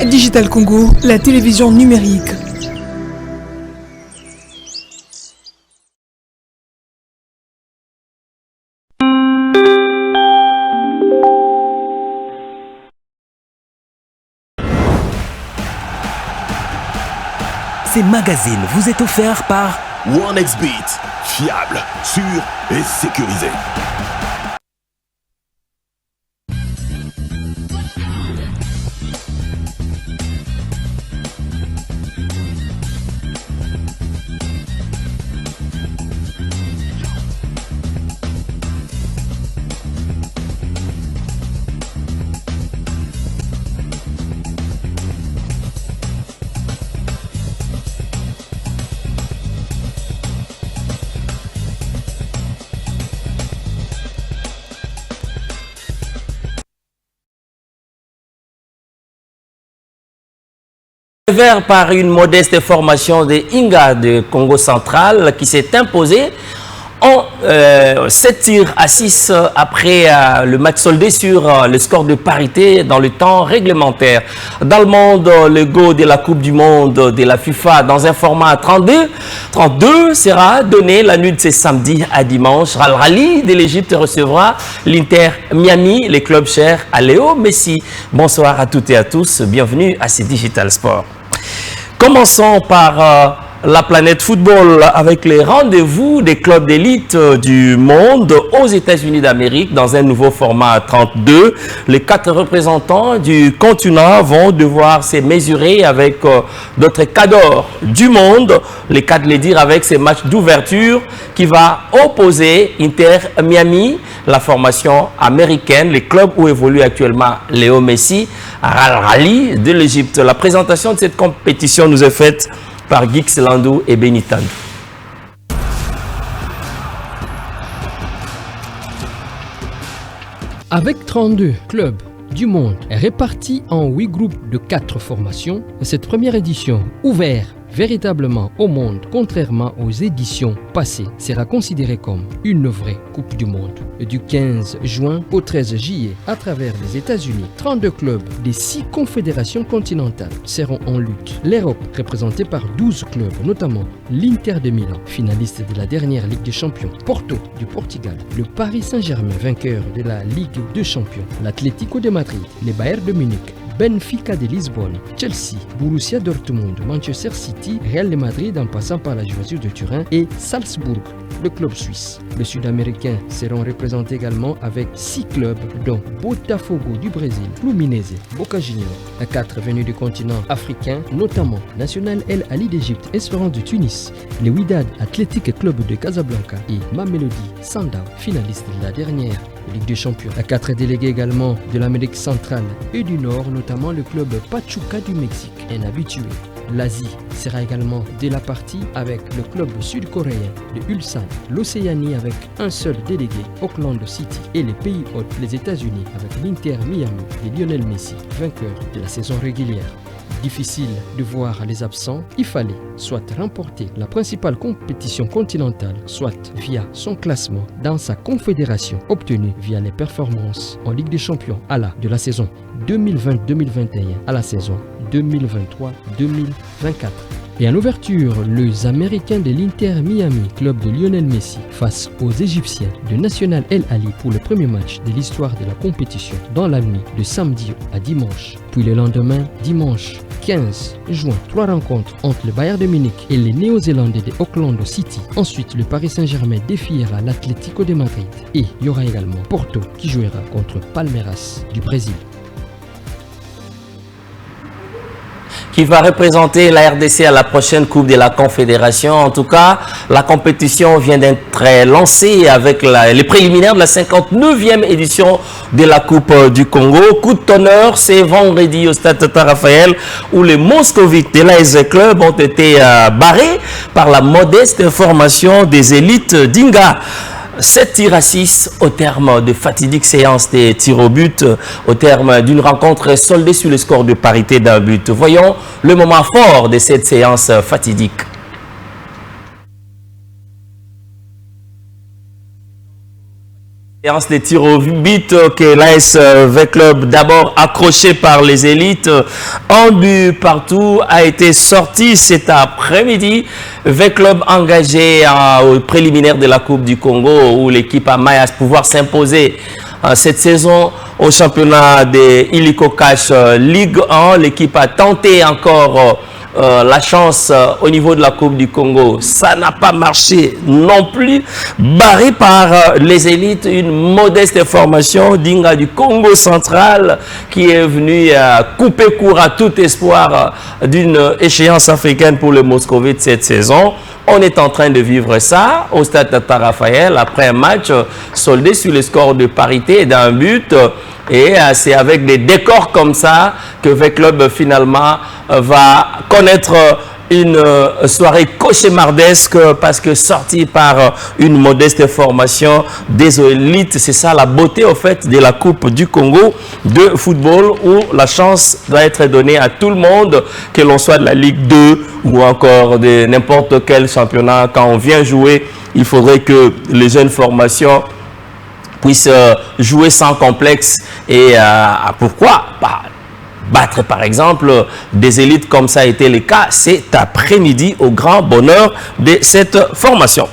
Digital Congo, la télévision numérique. Ces magazines vous est offert par OneXBet, fiable, sûr et sécurisé. Par une modeste formation de Inga de Congo central qui s'est imposée en 7 tirs à 6 après le match soldé sur le score de parité dans le temps réglementaire. Dans le monde, le go de la Coupe du Monde de la FIFA dans un format 32 sera donné la nuit de ce samedi à dimanche. Al Rally de l'Égypte recevra l'Inter Miami, les clubs chers à Léo Messi. Bonsoir à toutes et à tous, bienvenue à ce Digital Sport. Commençons par la planète football avec les rendez-vous des clubs d'élite du monde aux États-Unis d'Amérique dans un nouveau format 32. Les 4 représentants du continent vont devoir se mesurer avec d'autres cadors du monde. Les 4 les dire avec ces matchs d'ouverture qui va opposer Inter Miami, la formation américaine, les clubs où évolue actuellement Léo Messi, à Al Rally de l'Égypte. La présentation de cette compétition nous est faite par Gix Landou et Benitan. Avec 32 clubs du monde répartis en 8 groupes de 4 formations, cette première édition ouverte véritablement au monde, contrairement aux éditions passées, sera considérée comme une vraie Coupe du Monde. Du 15 juin au 13 juillet, à travers les États-Unis, 32 clubs des 6 confédérations continentales seront en lutte. L'Europe, représentée par 12 clubs, notamment l'Inter de Milan, finaliste de la dernière Ligue des Champions, Porto du Portugal, le Paris Saint-Germain, vainqueur de la Ligue des Champions, l'Atlético de Madrid, les Bayern de Munich, Benfica de Lisbonne, Chelsea, Borussia Dortmund, Manchester City, Real de Madrid en passant par la Juventus de Turin et Salzbourg, le club suisse. Les Sud-Américains seront représentés également avec 6 clubs dont Botafogo du Brésil, Fluminense, Boca Juniors, 4 venus du continent africain, notamment National El Ali d'Égypte, Espérance de Tunis, le Wydad Athletic Club de Casablanca et Mamelodi Sundowns, finaliste de la dernière Ligue des Champions. 4 délégués également de l'Amérique centrale et du Nord, notamment le club Pachuca du Mexique, un habitué. L'Asie sera également de la partie avec le club sud-coréen de Ulsan, l'Océanie avec un seul délégué, Auckland City, et les pays hôtes, les États-Unis avec l'Inter Miami de Lionel Messi, vainqueur de la saison régulière. Difficile de voir les absents, il fallait soit remporter la principale compétition continentale, soit via son classement dans sa confédération obtenue via les performances en Ligue des Champions à la de la saison 2020-2021 à la saison 2023-2024. Et en ouverture, les Américains de l'Inter Miami, club de Lionel Messi, face aux Égyptiens de National El Ali pour le premier match de l'histoire de la compétition dans la nuit de samedi à dimanche. Puis le lendemain, dimanche 15 juin, 3 rencontres entre le Bayern de Munich et les Néo-Zélandais de Auckland City. Ensuite, le Paris Saint-Germain défiera l'Atlético de Madrid. Et il y aura également Porto qui jouera contre Palmeiras du Brésil. Qui va représenter la RDC à la prochaine Coupe de la Confédération. En tout cas, la compétition vient d'être lancée avec les préliminaires de la 59e édition de la Coupe du Congo. Coup de tonnerre, c'est vendredi au Stade Tata Raphaël où les Moscovites de l'AS Club ont été barrés par la modeste formation des élites d'Inga. 7 tirs à 6 au terme de fatidique séance des tirs au but, au terme d'une rencontre soldée sur le score de parité d'un but. Voyons le moment fort de cette séance fatidique. Séance des tirs au but que l'AS V-Club, d'abord accroché par les élites, un but partout, a été sorti cet après-midi. V-Club engagé au préliminaire de la Coupe du Congo où l'équipe a maille à pouvoir s'imposer cette saison au championnat de Illico Cash Ligue 1. L'équipe a tenté encore la chance au niveau de la Coupe du Congo. Ça n'a pas marché non plus. Barré par les élites, une modeste formation d'Inga du Congo central qui est venue couper court à tout espoir d'une échéance africaine pour le Moscovite cette saison. On est en train de vivre ça au stade Tata Raphaël après un match soldé sur le score de parité d'un but. Et c'est avec des décors comme ça que V-Club finalement va connaître une soirée cauchemardesque parce que sortie par une modeste formation des élites. C'est ça la beauté au fait de la Coupe du Congo de football où la chance doit être donnée à tout le monde, que l'on soit de la Ligue 2 ou encore de n'importe quel championnat. Quand on vient jouer, il faudrait que les jeunes formations puissent jouer sans complexe. Et pourquoi battre par exemple des élites comme ça a été le cas cet après-midi au grand bonheur de cette formation.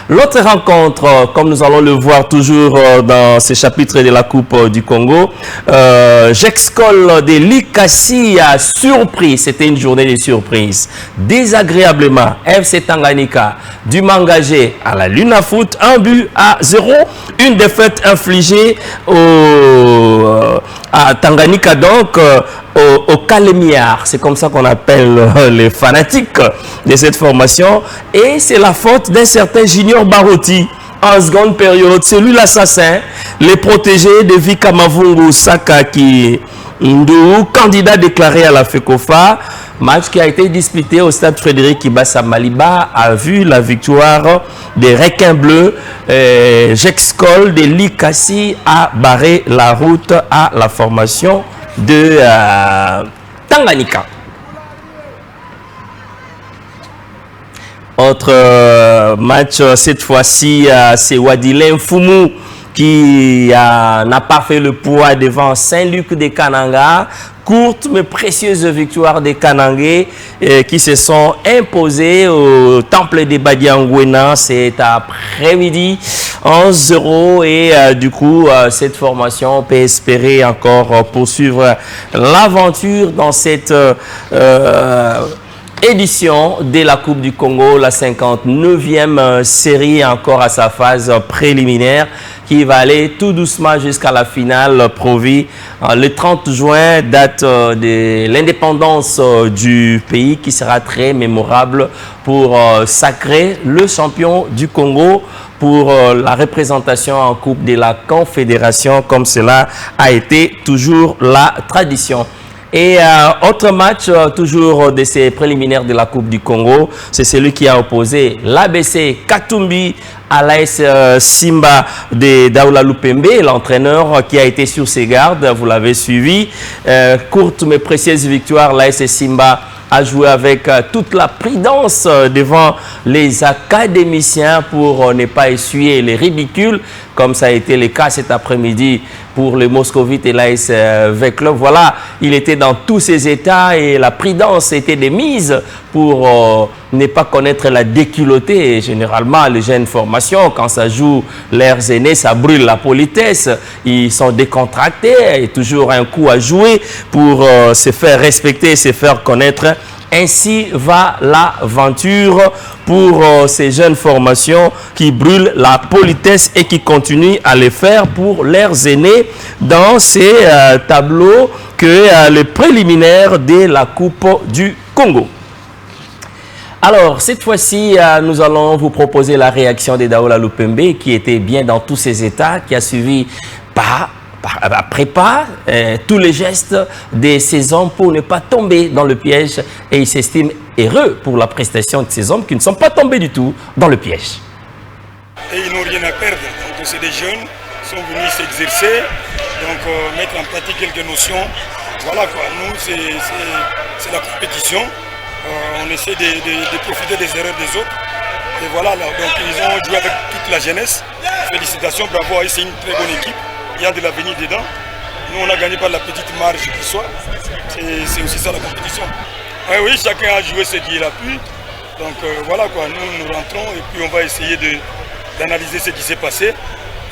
L'autre rencontre, comme nous allons le voir toujours dans ces chapitres de la Coupe du Congo, Gexcol de Likasi a surpris, c'était une journée de surprise, désagréablement, FC Tanganyika du Mangagé à la Luna Foot, 1-0, une défaite infligée à Tanganyika donc, au Kalemiar, c'est comme ça qu'on appelle les fanatiques de cette formation, et c'est la faute d'un certain Junior Barotti en seconde période. C'est lui l'assassin, les protégés de Vika Mavungu Sakaki Ndou, candidat déclaré à la FECOFA. Match qui a été disputé au stade Frédéric Kibasa Maliba a vu la victoire des Requins Bleus. Gexcol de Likasi a barré la route à la formation de Tanganyika. Autre match, cette fois-ci, c'est Wadilin Fumu qui n'a pas fait le poids devant Saint-Luc de Kananga. Courte mais précieuse victoire des Kanangais qui se sont imposés au temple des Badiangwena cet après-midi 11-0 et du coup cette formation peut espérer encore poursuivre l'aventure dans cette édition de la Coupe du Congo, la 59e série encore à sa phase préliminaire qui va aller tout doucement jusqu'à la finale prévue le 30 juin, date de l'indépendance du pays qui sera très mémorable pour sacrer le champion du Congo pour la représentation en Coupe de la Confédération comme cela a été toujours la tradition. Et autre match, toujours de ces préliminaires de la Coupe du Congo, c'est celui qui a opposé l'ABC Katumbi à l'AS Simba de Daoula Lupembe, l'entraîneur qui a été sur ses gardes, vous l'avez suivi. Courte mais précieuse victoire, l'AS Simba a joué avec toute la prudence devant les académiciens pour ne pas essuyer les ridicules, comme ça a été le cas cet après-midi pour le Moscovite et l'AS V-Club. Voilà, il était dans tous ses états et la prudence était de mise pour ne pas connaître la déculottée. Et généralement, les jeunes formations, quand ça joue leurs aînés, ça brûle la politesse. Ils sont décontractés, il y a toujours un coup à jouer pour se faire respecter, se faire connaître. Ainsi va l'aventure pour ces jeunes formations qui brûlent la politesse et qui continuent à le faire pour leurs aînés dans ces tableaux que les préliminaires de la Coupe du Congo. Alors, cette fois-ci, nous allons vous proposer la réaction de Daoula Lupembe qui était bien dans tous ses états, qui a suivi prépare tous les gestes de ces hommes pour ne pas tomber dans le piège et il s'estime heureux pour la prestation de ces hommes qui ne sont pas tombés du tout dans le piège. Et ils n'ont rien à perdre, donc c'est des jeunes qui sont venus s'exercer, donc mettre en pratique quelques notions. Voilà quoi, nous c'est la compétition, on essaie de profiter des erreurs des autres Et voilà, là, donc ils ont joué avec toute la jeunesse. Félicitations, bravo, c'est une très bonne équipe. Il y a de l'avenir dedans. Nous, on a gagné par la petite marge qui soit. C'est aussi ça la compétition. Oui, chacun a joué ce qu'il a pu. Donc voilà quoi, nous rentrons et puis on va essayer d'analyser ce qui s'est passé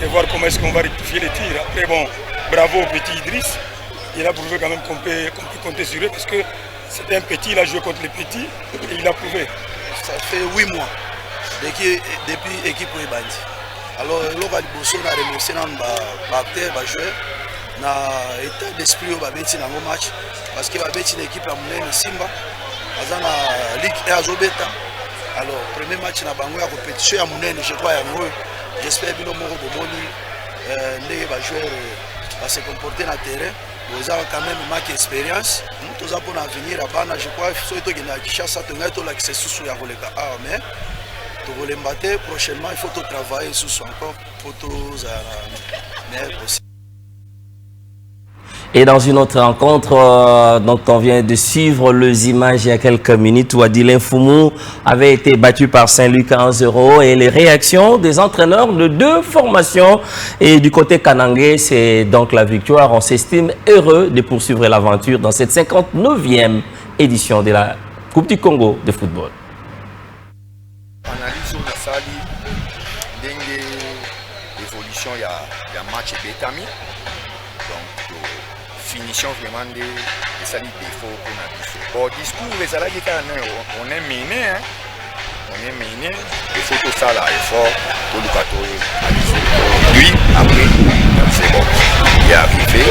et voir comment est-ce qu'on va rectifier les tirs. Après bon, bravo au petit Idriss. Il a prouvé quand même qu'on peut compter sur eux parce que c'était un petit, il a joué contre les petits et il a prouvé. Ça fait 8 mois depuis l'équipe est bandit. Alors, local bosso na remercier nan acteurs, joueurs, na état d'esprit au babeti na mon match parce que babeti une équipe la monnaie Simba, dans la Ligue 1 Azobeta. Alors, premier match na bango ya compétition ya monnaie, je crois ya moi. J'espère que moko bomoni les joueurs va se comporter dans le terrain. Vous avez quand même marqué expérience. Nous avons pour l'avenir à Bana, je crois que si vous avez Kishasa, vous avez accès sous la Roleka. Mais pour les battre prochainement, il faut travailler sous encore pour tous les possible. Et dans une autre rencontre dont on vient de suivre les images il y a quelques minutes où Adilin Foumou avait été battu par Saint-Luc 1-0 et les réactions des entraîneurs de deux formations. Et du côté kanangais, c'est donc la victoire. On s'estime heureux de poursuivre l'aventure dans cette 59e édition de la Coupe du Congo de football. Analyse sur la salle, l'évolution, il y a match et Betami. Finition vraiment de salir défaut pour nous. Bon, discours, les salariés, on est mené, hein. On est mené, il faut tout ça là, effort, tout le bateau. Lui, après, c'est bon. Il est arrivé,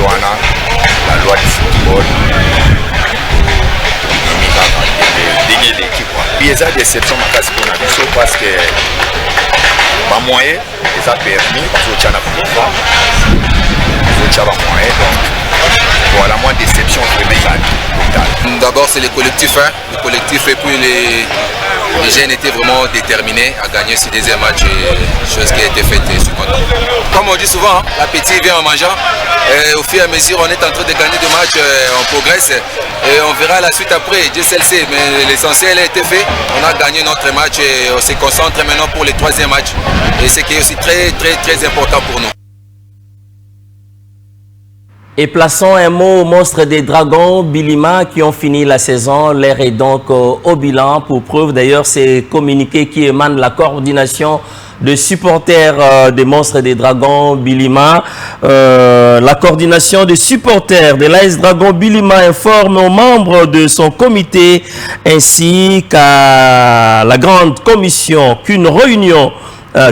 on a la loi du football. Il y a l'équipe. Puis il y a des déceptions pour nous parce que ma moyenne, les a permis, pour le voilà, moins déception D'abord c'est le collectif, hein. Le collectif et puis les jeunes étaient vraiment déterminés à gagner ce deuxième match, chose qui a été faite et je suis content. Comme on dit souvent, l'appétit vient en mangeant. Et au fur et à mesure on est en train de gagner des matchs, on progresse et on verra la suite après, Dieu seul sait, mais l'essentiel a été fait. On a gagné notre match et on se concentre maintenant pour le troisième match et ce qui est aussi très important pour nous. Et plaçons un mot aux monstres des Dragons, Bilima, qui ont fini la saison. L'air est donc au bilan. Pour preuve, d'ailleurs, ces communiqués qui émanent de la coordination de supporters des monstres des Dragons, Bilima. La coordination des supporters de l'AS Dragon Bilima informe aux membres de son comité ainsi qu'à la grande commission qu'une réunion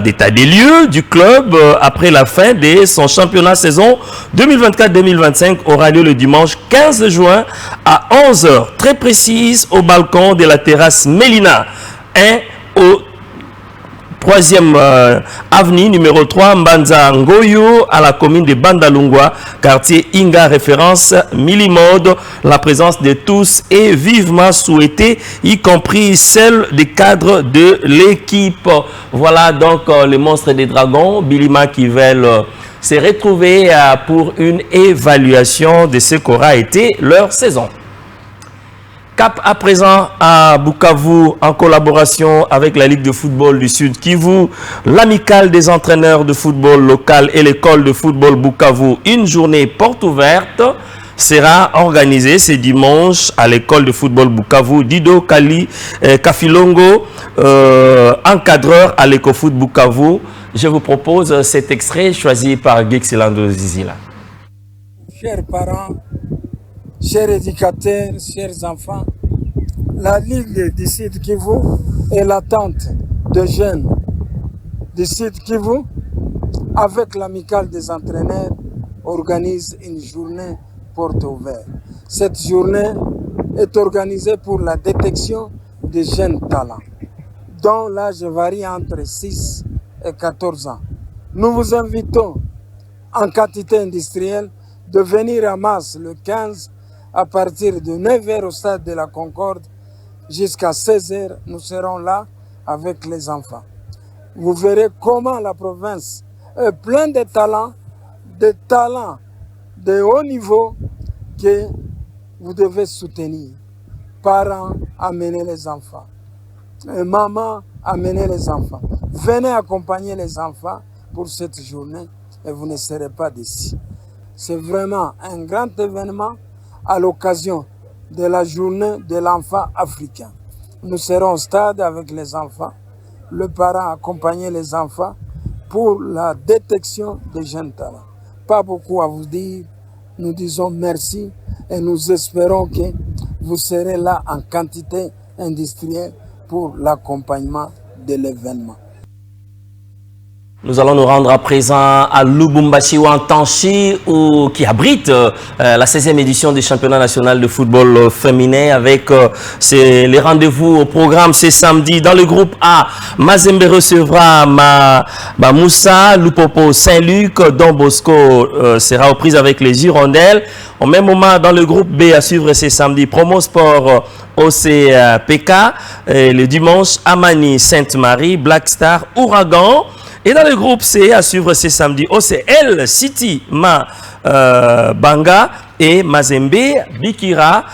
d'état des lieux du club après la fin de son championnat saison 2024-2025 aura lieu le dimanche 15 juin à 11 h très précise au balcon de la terrasse Mélina 1 au 3e avenue numéro 3 Mbanza Ngoyo à la commune de Bandalungwa, quartier Inga, référence Milimode. La présence de tous est vivement souhaitée, y compris celle des cadres de l'équipe. Voilà donc les monstres des Dragons, Bilima, qui veulent se retrouver pour une évaluation de ce qu'aura été leur saison. Cap à présent à Bukavu en collaboration avec la Ligue de football du Sud Kivu, l'amicale des entraîneurs de football local et l'école de football Bukavu. Une journée porte ouverte sera organisée ce dimanche à l'école de football Bukavu. Dido Kafilongo, encadreur à l'Ecofoot Bukavu. Je vous propose cet extrait choisi par Gexilando Zizila. Chers parents, chers éducateurs, chers enfants, la Ligue du Sud Kivu est l'attente de jeunes du Sud Kivu avec l'amicale des entraîneurs organise une journée porte ouverte. Cette journée est organisée pour la détection des jeunes talents dont l'âge varie entre 6 et 14 ans. Nous vous invitons en quantité industrielle de venir à masse le 15 à partir de 9 h au stade de la Concorde jusqu'à 16 h. Nous serons là avec les enfants. Vous verrez comment la province est pleine de talents de haut niveau que vous devez soutenir. Parents, amenez les enfants. maman, amenez les enfants. Venez accompagner les enfants pour cette journée et vous ne serez pas déçus. C'est vraiment un grand événement à l'occasion de la journée de l'enfant africain. Nous serons au stade avec les enfants, le parent accompagner les enfants pour la détection des jeunes talents. Pas beaucoup à vous dire, nous disons merci et nous espérons que vous serez là en quantité industrielle pour l'accompagnement de l'événement. Nous allons nous rendre à présent à Lubumbashi ou en Tanchi, qui abrite la 16e édition du championnat national de football féminin avec les rendez-vous au programme ce samedi. Dans le groupe A, Mazembe recevra Moussa, Lupopo Saint-Luc, Don Bosco sera aux prises avec les Hirondelles. Au même moment, dans le groupe B, à suivre ce samedi, Promo Sport OCPK, le dimanche, Amani Sainte-Marie, Black Star, Ouragan. Et dans le groupe C, à suivre ce samedi, OCL, City, Banga et Mazembe, Bikira.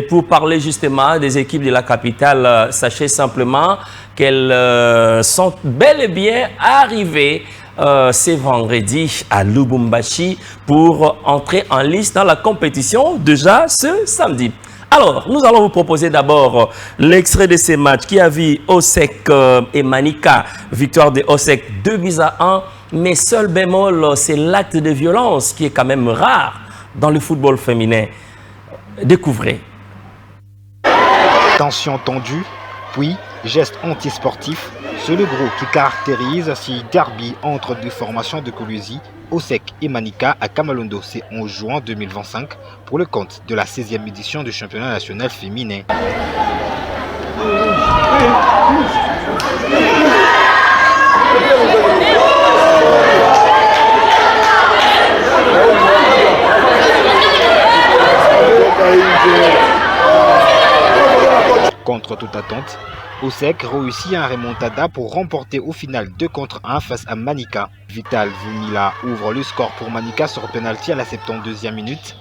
Pour parler justement des équipes de la capitale, sachez simplement qu'elles sont bel et bien arrivées ce vendredi à Lubumbashi pour entrer en lice dans la compétition déjà ce samedi. Alors, nous allons vous proposer d'abord l'extrait de ces matchs qui a vu Osek et Manika, victoire de Osek 2-1, mais seul bémol, c'est l'acte de violence qui est quand même rare dans le football féminin. Découvrez. Tension tendue, puis geste antisportif, c'est le gros qui caractérise ce derby entre deux formations de Kolwezi, Osek et Manika à Kamalondo, c'est 11 juin 2025 pour le compte de la 16e édition du championnat national féminin. Contre toute attente, Osek réussit un remontada pour remporter au final 2-1 face à Manika. Vital Vunila ouvre le score pour Manika sur penalty à la 72e minute.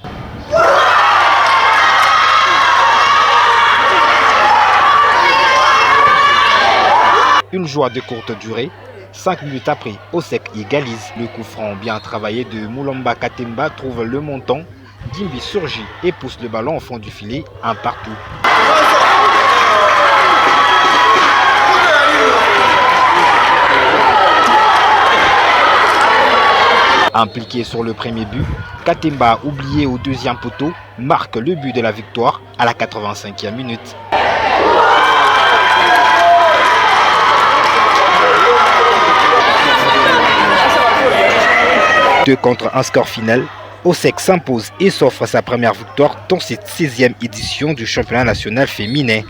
Une joie de courte durée. 5 minutes après, Osek égalise. Le coup franc bien travaillé de Moulamba Katemba trouve le montant. Gimbi surgit et pousse le ballon au fond du filet, un partout. Impliqué sur le premier but, Katemba, oublié au deuxième poteau, marque le but de la victoire à la 85e minute. Deux contre un score final, Osek s'impose et s'offre sa première victoire dans cette 16e édition du championnat national féminin.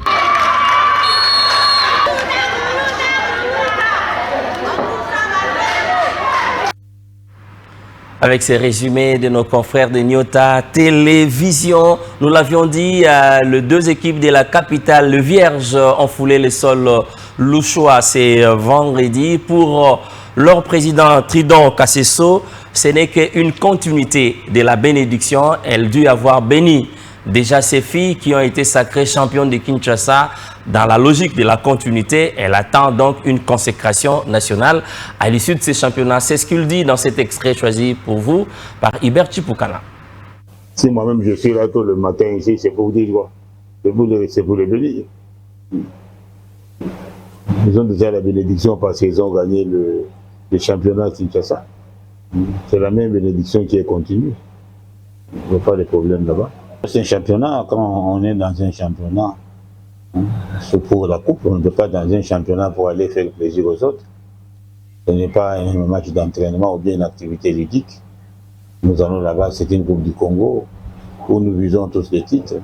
Avec ces résumés de nos confrères de Nyota Télévision, nous l'avions dit, les deux équipes de la capitale, le Vierge, ont foulé le sol louchois ce vendredi. Pour leur président Tridon Kasseso, ce n'est qu'une continuité de la bénédiction. Elle dut avoir béni déjà ses filles qui ont été sacrées championnes de Kinshasa. Dans la logique de la continuité, elle attend donc une consécration nationale à l'issue de ces championnats. C'est ce qu'il dit dans cet extrait choisi pour vous par Hubert Chipukana. Si moi-même je suis là tôt le matin ici, c'est pour vous dire quoi? C'est pour les bénir. Ils ont déjà la bénédiction parce qu'ils ont gagné le championnat de Kinshasa. C'est la même bénédiction qui est continue. Il n'y a pas de problème là-bas. C'est un championnat, quand on est dans un championnat, c'est pour la coupe, on ne peut pas dans un championnat pour aller faire plaisir aux autres. Ce n'est pas un match d'entraînement ou bien une activité ludique. Nous allons là-bas, c'est une coupe du Congo où nous visons tous les titres.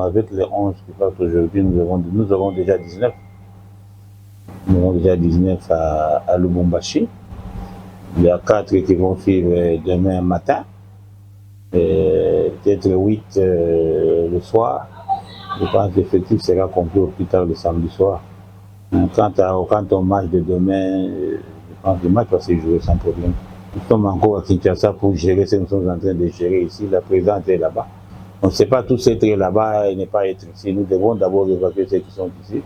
Avec les 11 qui partent aujourd'hui, nous avons déjà 19. Nous avons déjà 19 à Lubumbashi. Il y a 4 qui vont suivre demain matin. Peut-être 8 le soir. Je pense que l'effectif sera complet au plus tard le samedi soir. Quant au match de demain, je pense que le match va se jouer sans problème. Nous sommes encore à Kinshasa pour gérer ce que nous sommes en train de gérer ici. La présidente est là-bas. On ne sait pas tous être là-bas et ne pas être ici. Nous devons d'abord évacuer ceux qui sont ici.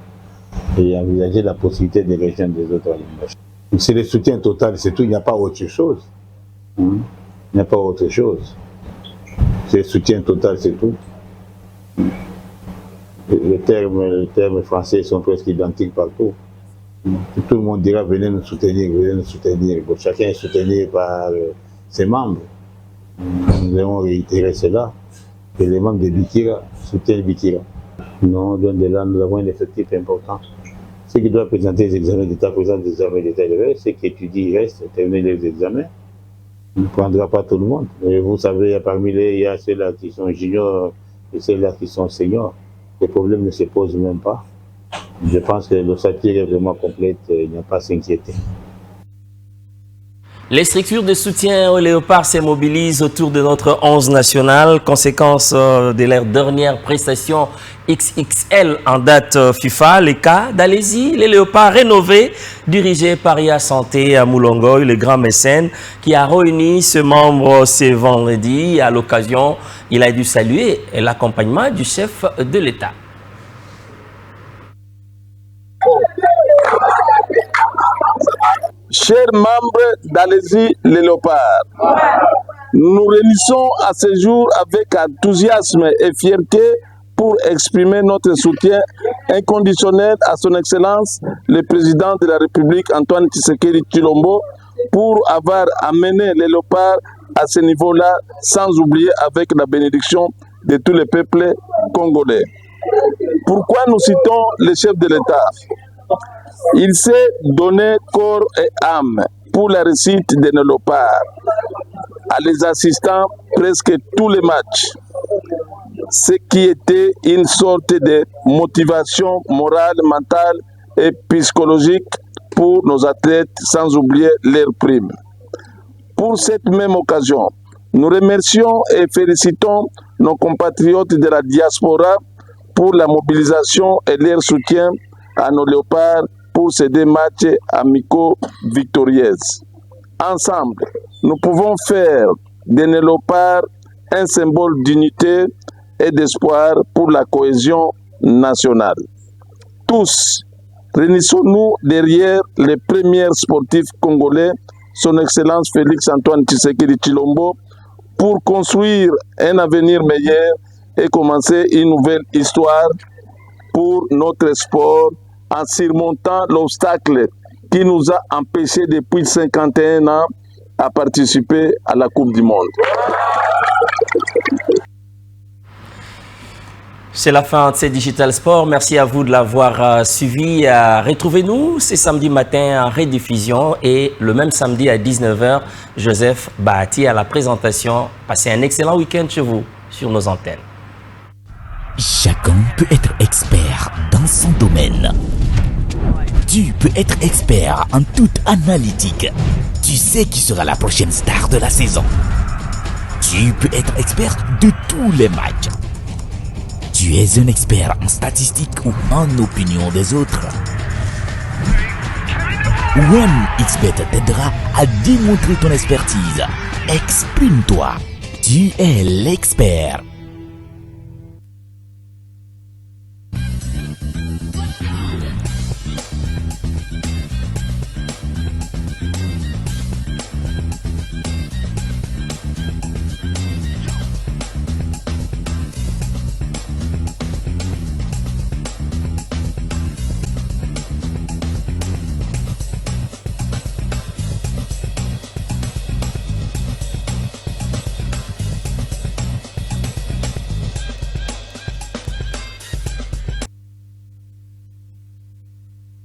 et envisager la possibilité de rejoindre des autres animations. C'est le soutien total, c'est tout, il n'y a pas autre chose. Il n'y a pas autre chose. C'est le soutien total, c'est tout. Les termes français sont presque identiques partout. Tout le monde dira venez nous soutenir, venez nous soutenir. Bon, chacun est soutenu par ses membres. Nous devons réitérer cela. Et les membres de Bikira soutiennent Bikira. Non, loin de là, nous avons un effectif important. Ceux qui doivent présenter les examens d'État présentent des examens d'État. Ceux qui étudient restent, terminent les examens. On ne prendra pas tout le monde. Et vous savez, parmi les, il y a ceux-là qui sont juniors et ceux-là qui sont seniors. Les problèmes ne se posent même pas. Je pense que l'ossature est vraiment complète, il n'y a pas à s'inquiéter. Les structures de soutien aux léopards se mobilisent autour de notre 11 national, conséquence de leur dernière prestation XXL en date FIFA, les cas d'Alésie, les léopards rénovés, dirigés par IA Santé à Moulongoy, le grand mécène, qui a réuni ce membre ce vendredi. À l'occasion, il a dû saluer l'accompagnement du chef de l'État. Chers membres d'Alésie les léopards, nous réunissons à ce jour avec enthousiasme et fierté pour exprimer notre soutien inconditionnel à son Excellence, le Président de la République Antoine Tshisekedi Tshilombo, pour avoir amené les léopards à ce niveau-là, sans oublier avec la bénédiction de tous les peuples congolais. Pourquoi nous citons le chef de l'État? Il s'est donné corps et âme pour la réussite de nos léopards, à les assistant presque tous les matchs, ce qui était une sorte de motivation morale, mentale et psychologique pour nos athlètes, sans oublier leurs primes. Pour cette même occasion, nous remercions et félicitons nos compatriotes de la diaspora pour la mobilisation et leur soutien à nos léopards pour ces deux matchs amicaux victorieux. Ensemble, nous pouvons faire de nos léopards un symbole d'unité et d'espoir pour la cohésion nationale. Tous, réunissons-nous derrière les premiers sportifs congolais, son Excellence Félix Antoine Tshisekedi Tshilombo, pour construire un avenir meilleur et commencer une nouvelle histoire pour notre sport, en surmontant l'obstacle qui nous a empêchés depuis 51 ans à participer à la Coupe du Monde. C'est la fin de ces Digital Sport. Merci à vous de l'avoir suivi. Retrouvez-nous ce samedi matin en rediffusion et le même samedi à 19h, Joseph Bahati à la présentation. Passez un excellent week-end chez vous, sur nos antennes. Chacun peut être expert dans son domaine. Tu peux être expert en toute analytique. Tu sais qui sera la prochaine star de la saison. Tu peux être expert de tous les matchs. Tu es un expert en statistiques ou en opinion des autres. OneXBet t'aidera à démontrer ton expertise. Exprime-toi. Tu es l'expert.